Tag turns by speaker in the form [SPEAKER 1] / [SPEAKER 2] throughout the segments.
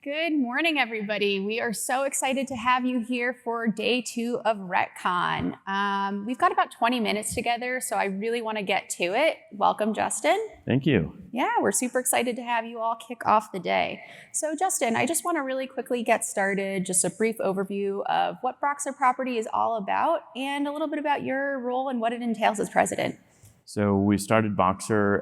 [SPEAKER 1] Good morning, everybody. We are so excited to have you here for day 2 of RETCON. We've got about 20 minutes together, so I really want to get to it. Welcome, Justin.
[SPEAKER 2] Thank you.
[SPEAKER 1] Yeah, we're super excited to have you all kick off the day. So, Justin, I just want to really quickly get started, just a brief overview of what Broxer Property is all about and a little bit about your role and what it entails as president.
[SPEAKER 2] So we started Boxer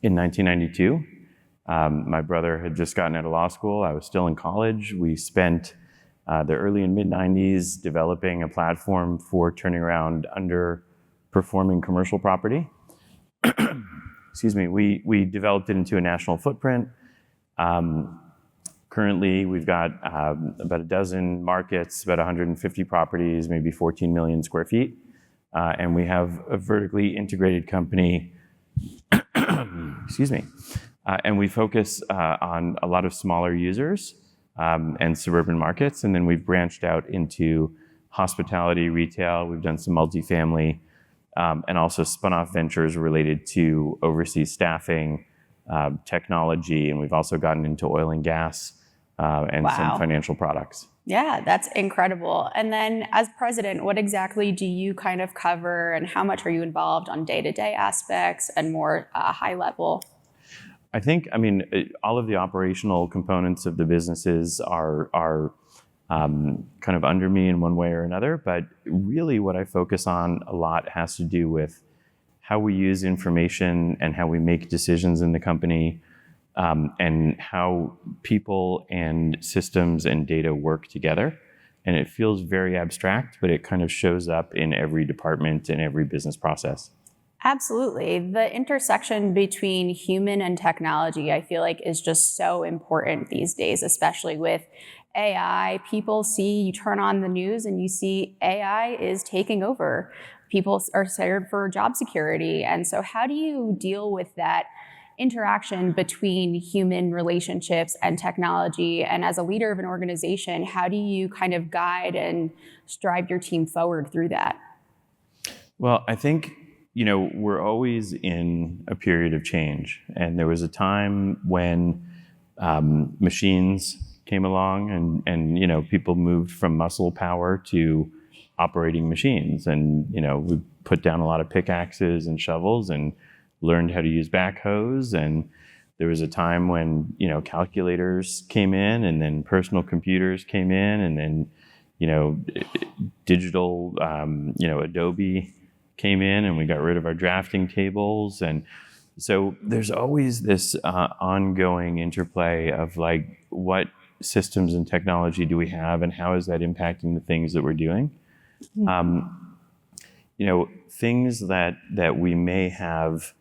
[SPEAKER 2] in 1992. My brother had just gotten out of law school. I was still in college. We spent the early and mid-90s developing a platform for turning around underperforming commercial property. Excuse me. We developed it into a national footprint. Currently, we've got about a dozen markets, about 150 properties, maybe 14 million square feet. And we have a vertically integrated company. Excuse me. And we focus on a lot of smaller users and suburban markets. And then we've branched out into hospitality, retail. We've done some multifamily and also spun off ventures related to overseas staffing, technology. And we've also gotten into oil and gas and some financial products.
[SPEAKER 1] Yeah, that's incredible. And then as president, what exactly do you kind of cover and how much are you involved on day-to-day aspects and more high level?
[SPEAKER 2] I think, all of the operational components of the businesses are kind of under me in one way or another, but really what I focus on a lot has to do with how we use information and how we make decisions in the company, and how people and systems and data work together. And it feels very abstract, but it kind of shows up in every department and every business process.
[SPEAKER 1] Absolutely. The intersection between human and technology, I feel like, is just so important these days, especially with AI. People see, you turn on the news and you see AI is taking over. People are scared for job security. And so how do you deal with that interaction between human relationships and technology? And as a leader of an organization, how do you kind of guide and drive your team forward through that?
[SPEAKER 2] Well, I think we're always in a period of change. And there was a time when machines came along and people moved from muscle power to operating machines. And, we put down a lot of pickaxes and shovels and learned how to use backhoes. And there was a time when, calculators came in and then personal computers came in and then, digital, Adobe came in and we got rid of our drafting tables. And so there's always this ongoing interplay of like, what systems and technology do we have and how is that impacting the things that we're doing? Things that we may have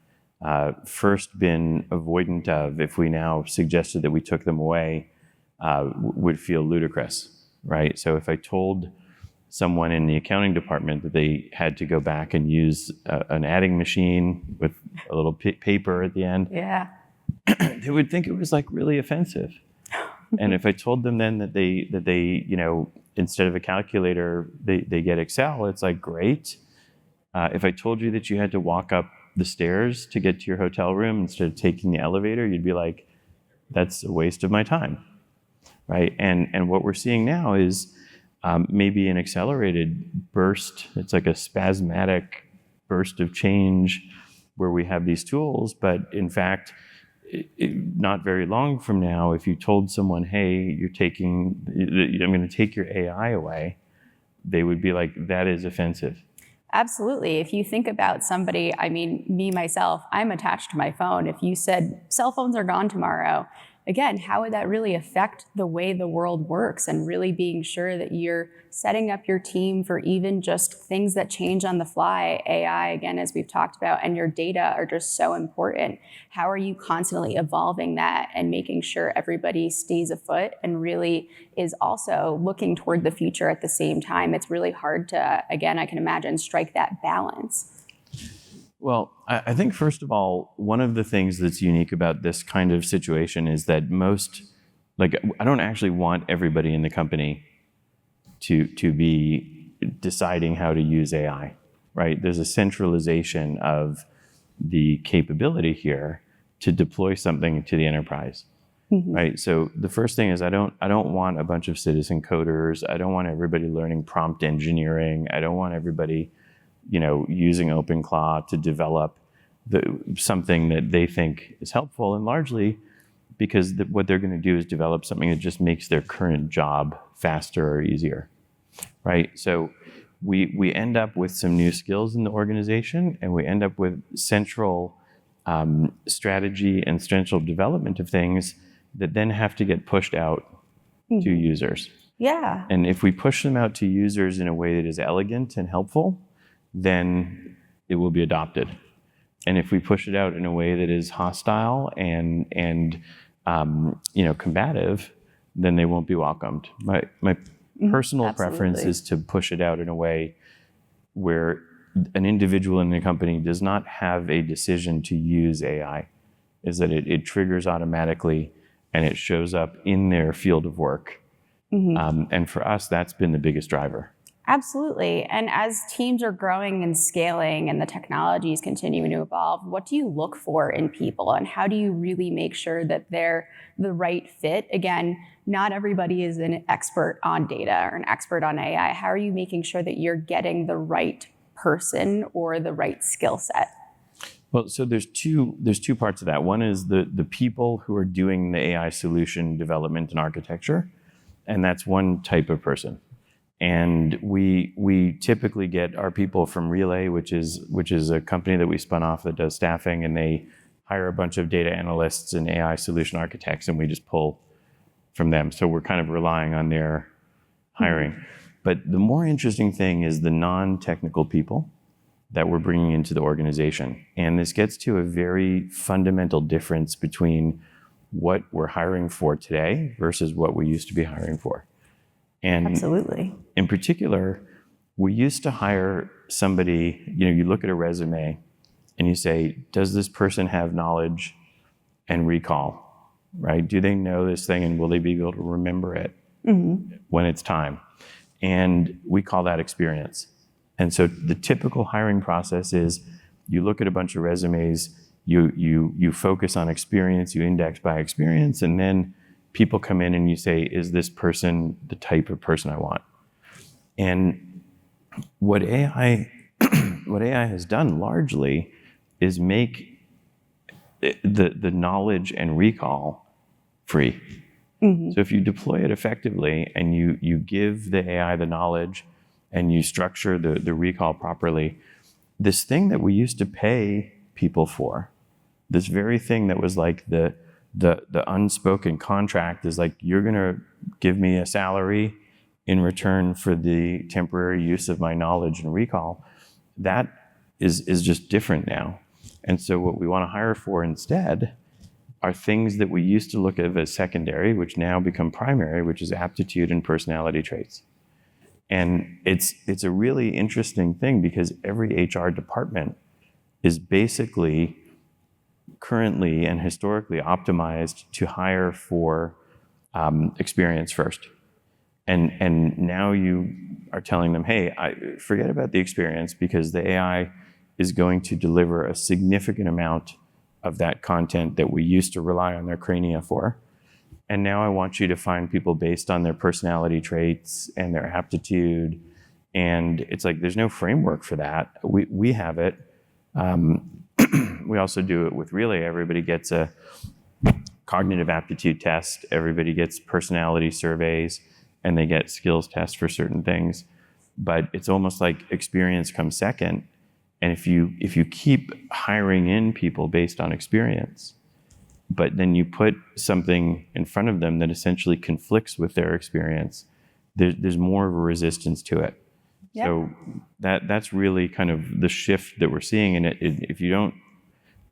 [SPEAKER 2] first been avoidant of, if we now suggested that we took them away, would feel ludicrous, right? So if I told someone in the accounting department that they had to go back and use an adding machine with a little paper at the end, they would think it was like really offensive. And if I told them then that they instead of a calculator, they get Excel, it's like, great. If I told you that you had to walk up the stairs to get to your hotel room instead of taking the elevator, you'd be like, that's a waste of my time, right? And what we're seeing now is maybe an accelerated burst. It's like a spasmodic burst of change where we have these tools, but in fact, not very long from now, if you told someone, hey, I'm going to take your AI away, they would be like, that is offensive.
[SPEAKER 1] Absolutely. If you think about somebody, me, myself, I'm attached to my phone. If you said cell phones are gone tomorrow, again, how would that really affect the way the world works and really being sure that you're setting up your team for even just things that change on the fly? AI, again, as we've talked about, and your data are just so important. How are you constantly evolving that and making sure everybody stays afoot and really is also looking toward the future at the same time? It's really hard to, again, I can imagine, strike that balance.
[SPEAKER 2] Well, I think, first of all, one of the things that's unique about this kind of situation is that I don't actually want everybody in the company to be deciding how to use AI, right? There's a centralization of the capability here to deploy something to the enterprise. right? So the first thing is I don't want a bunch of citizen coders. I don't want everybody learning prompt engineering. I don't want everybody, using OpenClaw to develop something that they think is helpful, and largely because what they're going to do is develop something that just makes their current job faster or easier, right? So we end up with some new skills in the organization, and we end up with central strategy and central development of things that then have to get pushed out to users.
[SPEAKER 1] Yeah.
[SPEAKER 2] And if we push them out to users in a way that is elegant and helpful, then it will be adopted. And if we push it out in a way that is hostile and combative, then they won't be welcomed. My personal preference is to push it out in a way where an individual in the company does not have a decision to use AI, is that it triggers automatically and it shows up in their field of work. And for us, that's been the biggest driver.
[SPEAKER 1] Absolutely. And as teams are growing and scaling and the technology is continuing to evolve, what do you look for in people, and how do you really make sure that they're the right fit? Again, not everybody is an expert on data or an expert on AI. How are you making sure that you're getting the right person or the right skill set?
[SPEAKER 2] Well, so there's two parts of that. One is the people who are doing the AI solution development and architecture, and that's one type of person. And we typically get our people from Relay, which is a company that we spun off that does staffing, and they hire a bunch of data analysts and AI solution architects, and we just pull from them. So we're kind of relying on their hiring. But the more interesting thing is the non-technical people that we're bringing into the organization. And this gets to a very fundamental difference between what we're hiring for today versus what we used to be hiring for. And
[SPEAKER 1] absolutely.
[SPEAKER 2] In particular, we used to hire somebody, you look at a resume and you say, does this person have knowledge and recall, right? Do they know this thing, and will they be able to remember it when it's time? And we call that experience. And so the typical hiring process is you look at a bunch of resumes, you focus on experience, you index by experience, and then people come in and you say, is this person the type of person I want? And what AI has done largely is make the knowledge and recall free. So if you deploy it effectively and you give the AI the knowledge and you structure the recall properly, this thing that we used to pay people for, this very thing that was like the unspoken contract, is like, you're going to give me a salary in return for the temporary use of my knowledge and recall, that is just different now. And so what we want to hire for instead are things that we used to look at as secondary, which now become primary, which is aptitude and personality traits. And it's a really interesting thing, because every HR department is basically currently and historically optimized to hire for experience first. And now you are telling them, hey, forget about the experience, because the AI is going to deliver a significant amount of that content that we used to rely on their crania for. And now I want you to find people based on their personality traits and their aptitude. And it's like, there's no framework for that. We have it. We also do it with Relay. Everybody gets a cognitive aptitude test. Everybody gets personality surveys, and they get skills tests for certain things. But it's almost like experience comes second. And if you keep hiring in people based on experience, but then you put something in front of them that essentially conflicts with their experience, there's more of a resistance to it. Yep. So that's really kind of the shift that we're seeing. And if you don't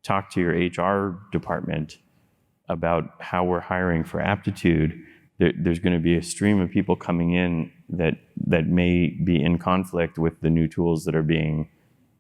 [SPEAKER 2] talk to your HR department about how we're hiring for aptitude, there's going to be a stream of people coming in that may be in conflict with the new tools that are being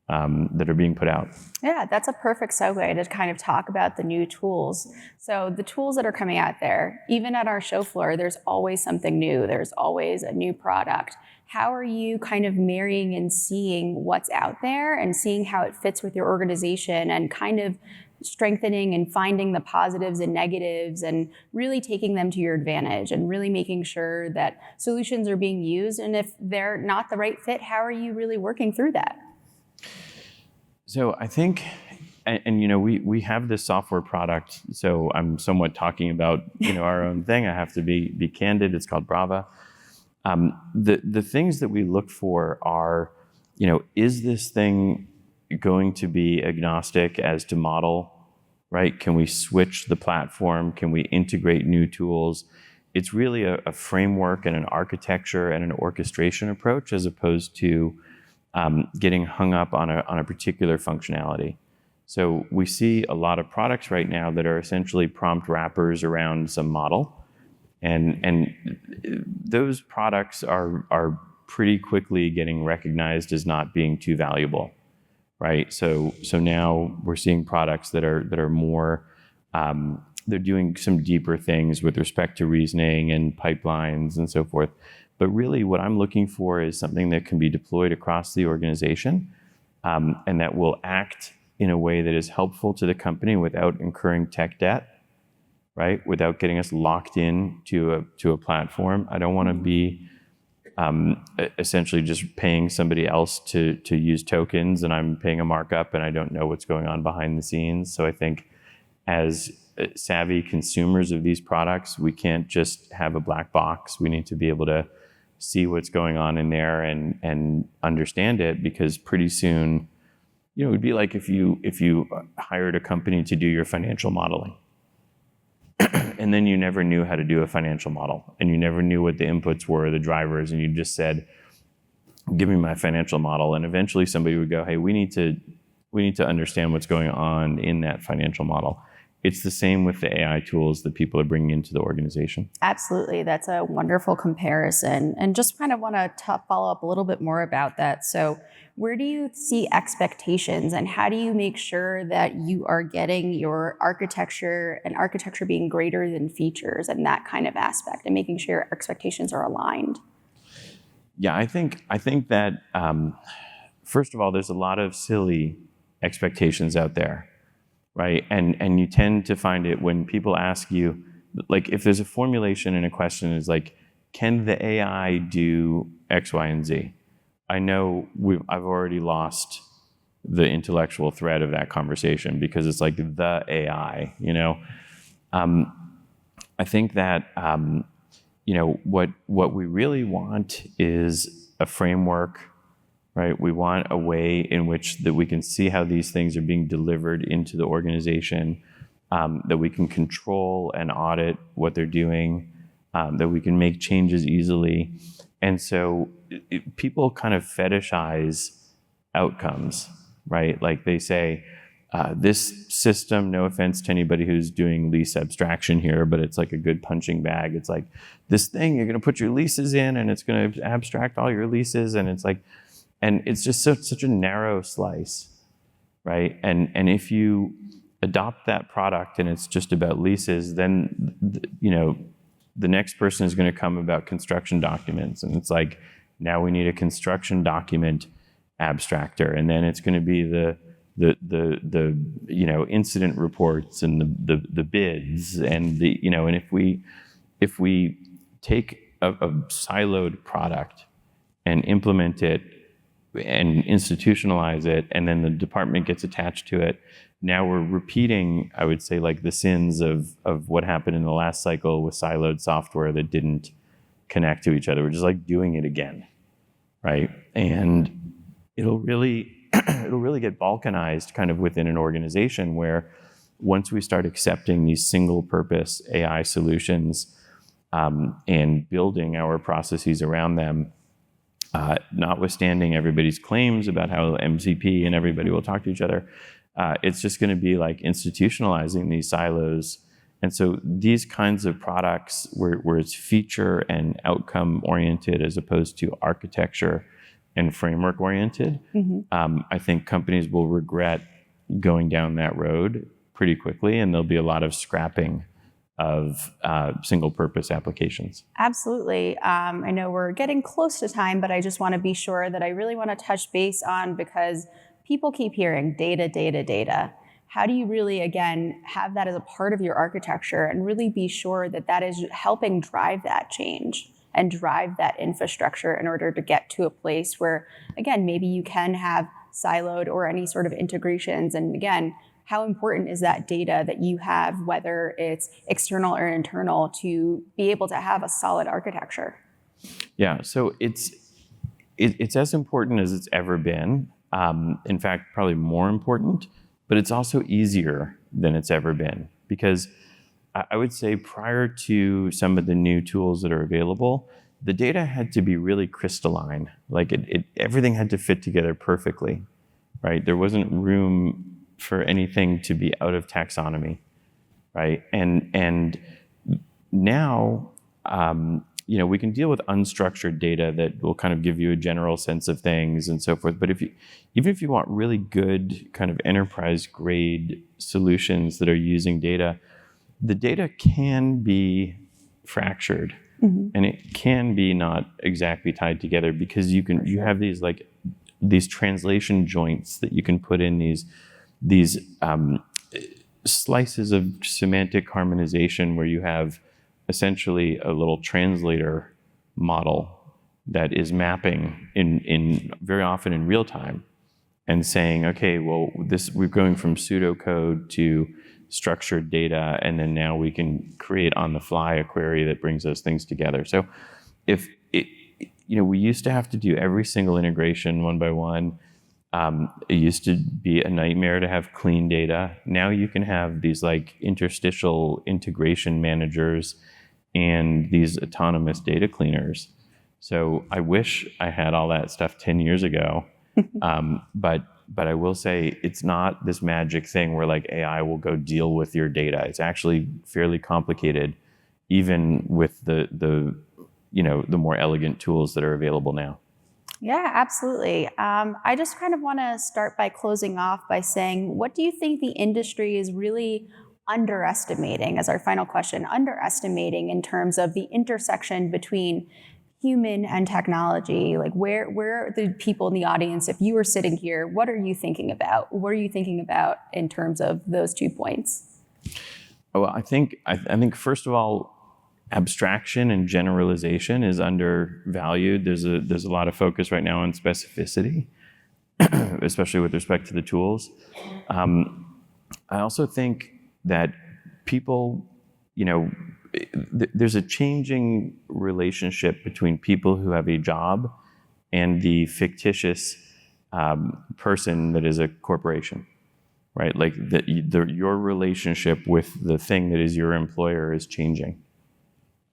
[SPEAKER 2] that are being put out.
[SPEAKER 1] Yeah, that's a perfect segue to kind of talk about the new tools. So the tools that are coming out there, even at our show floor, there's always something new. There's always a new product. How are you kind of marrying and seeing what's out there and seeing how it fits with your organization and kind of strengthening and finding the positives and negatives and really taking them to your advantage and really making sure that solutions are being used? And if they're not the right fit, how are you really working through that?
[SPEAKER 2] So I think, and we have this software product, so I'm somewhat talking about our own thing. I have to be candid. It's called Brava. The things that we look for are, is this thing going to be agnostic as to model, right? Can we switch the platform? Can we integrate new tools? It's really a framework and an architecture and an orchestration approach, as opposed to getting hung up on a particular functionality. So we see a lot of products right now that are essentially prompt wrappers around some model, and those products are pretty quickly getting recognized as not being too valuable, right? So now we're seeing products that are more they're doing some deeper things with respect to reasoning and pipelines and so forth. But really what I'm looking for is something that can be deployed across the organization and that will act in a way that is helpful to the company without incurring tech debt, right? Without getting us locked in to a platform. I don't want to be essentially just paying somebody else to use tokens, and I'm paying a markup and I don't know what's going on behind the scenes. So I think as savvy consumers of these products, we can't just have a black box. We need to be able to see what's going on in there and understand it, because pretty soon, it would be like if you hired a company to do your financial modeling and then you never knew how to do a financial model and you never knew what the inputs were, the drivers, and you just said, give me my financial model. And eventually somebody would go, hey, we need to understand what's going on in that financial model. It's the same with the AI tools that people are bringing into the organization.
[SPEAKER 1] Absolutely. That's a wonderful comparison. And just kind of want to follow up a little bit more about that. So where do you see expectations, and how do you make sure that you are getting your architecture and architecture being greater than features and that kind of aspect, and making sure your expectations are aligned?
[SPEAKER 2] Yeah, I think that first of all, there's a lot of silly expectations out there, right? And you tend to find it when people ask you, like, if there's a formulation in a question is like, can the AI do X, Y, and Z? I know I've already lost the intellectual thread of that conversation because it's like the AI, I think that, what we really want is a framework, right? We want a way in which that we can see how these things are being delivered into the organization, that we can control and audit what they're doing, that we can make changes easily. And so people kind of fetishize outcomes, right? Like they say, this system, no offense to anybody who's doing lease abstraction here, but it's like a good punching bag. It's like this thing, you're going to put your leases in and it's going to abstract all your leases. And it's like, and it's just such a narrow slice, right? And if you adopt that product and it's just about leases, then, the next person is going to come about construction documents. And it's like, now we need a construction document abstractor. And then it's going to be the incident reports and the bids and and if we take a siloed product and implement it and institutionalize it, and then the department gets attached to it, now we're repeating, I would say, like the sins of what happened in the last cycle with siloed software that didn't connect to each other. We're just like doing it again, right? And it'll really get balkanized kind of within an organization, where once we start accepting these single purpose AI solutions and building our processes around them, notwithstanding everybody's claims about how MCP and everybody will talk to each other, it's just going to be like institutionalizing these silos. And so these kinds of products where it's feature and outcome oriented as opposed to architecture and framework oriented, I think companies will regret going down that road pretty quickly, and there'll be a lot of scrapping of single purpose applications.
[SPEAKER 1] Absolutely. I know we're getting close to time, but I just want to be sure that I really want to touch base on, because people keep hearing data, data, data. How do you really, again, have that as a part of your architecture and really be sure that that is helping drive that change and drive that infrastructure in order to get to a place where, again, maybe you can have siloed or any sort of integrations. And again, how important is that data that you have, whether it's external or internal, to be able to have a solid architecture?
[SPEAKER 2] Yeah, so it's as important as it's ever been. In fact, probably more important, but it's also easier than it's ever been, because I would say prior to some of the new tools that are available, the data had to be really crystalline. Like everything had to fit together perfectly, right? There wasn't room for anything to be out of taxonomy, right? And now, we can deal with unstructured data that will kind of give you a general sense of things and so forth. But even if you want really good kind of enterprise grade solutions that are using data, the data can be fractured, and it can be not exactly tied together, because you have these translation joints that you can put in these slices of semantic harmonization, where you have essentially a little translator model that is mapping in very often in real time and saying, okay, well, we're going from pseudocode to structured data, and then now we can create on the fly a query that brings those things together. So we used to have to do every single integration one by one. It used to be a nightmare to have clean data. Now you can have these like interstitial integration managers and these autonomous data cleaners. So I wish I had all that stuff 10 years ago. But I will say it's not this magic thing where like AI will go deal with your data. It's actually fairly complicated, even with the more elegant tools that are available now.
[SPEAKER 1] Yeah, absolutely. I just kind of want to start by closing off by saying, what do you think the industry is really underestimating, as our final question, underestimating in terms of the intersection between human and technology? Like where are the people in the audience? If you were sitting here, what are you thinking about? What are you thinking about in terms of those 2 points?
[SPEAKER 2] Well, I think first of all, abstraction and generalization is undervalued. There's a lot of focus right now on specificity, especially with respect to the tools. I also think that people, there's a changing relationship between people who have a job and the fictitious person that is a corporation, right? Like your relationship with the thing that is your employer is changing.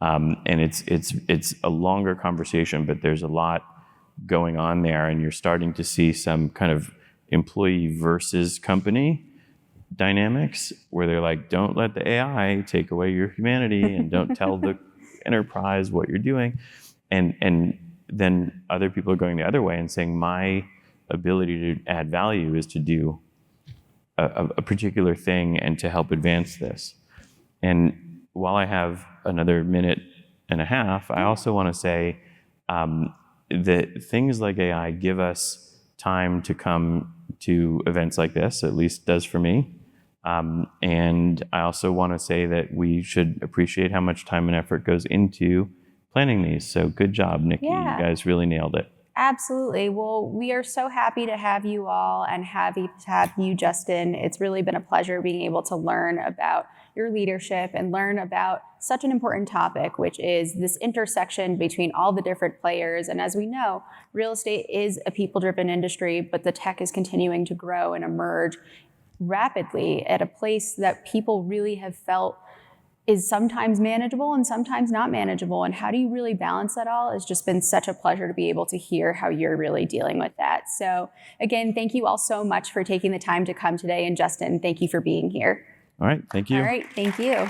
[SPEAKER 2] And it's a longer conversation, but there's a lot going on there, and you're starting to see some kind of employee versus company dynamics where they're like, don't let the AI take away your humanity, and don't tell the enterprise what you're doing. And then other people are going the other way and saying, my ability to add value is to do a particular thing and to help advance this. And while I have another minute and a half, I also want to say that things like AI give us time to come to events like this, at least does for me. And I also want to say that we should appreciate how much time and effort goes into planning these. So good job, Nikki.
[SPEAKER 1] Yeah.
[SPEAKER 2] You guys really nailed it.
[SPEAKER 1] Absolutely. Well, we are so happy to have you all and happy to have you, Justin. It's really been a pleasure being able to learn about your leadership and learn about such an important topic, which is this intersection between all the different players. And as we know, real estate is a people-driven industry, but the tech is continuing to grow and emerge rapidly at a place that people really have felt is sometimes manageable and sometimes not manageable. And how do you really balance that all? It's just been such a pleasure to be able to hear how you're really dealing with that. So again, thank you all so much for taking the time to come today. And Justin, thank you for being here.
[SPEAKER 2] All right. Thank you.
[SPEAKER 1] All right. Thank you.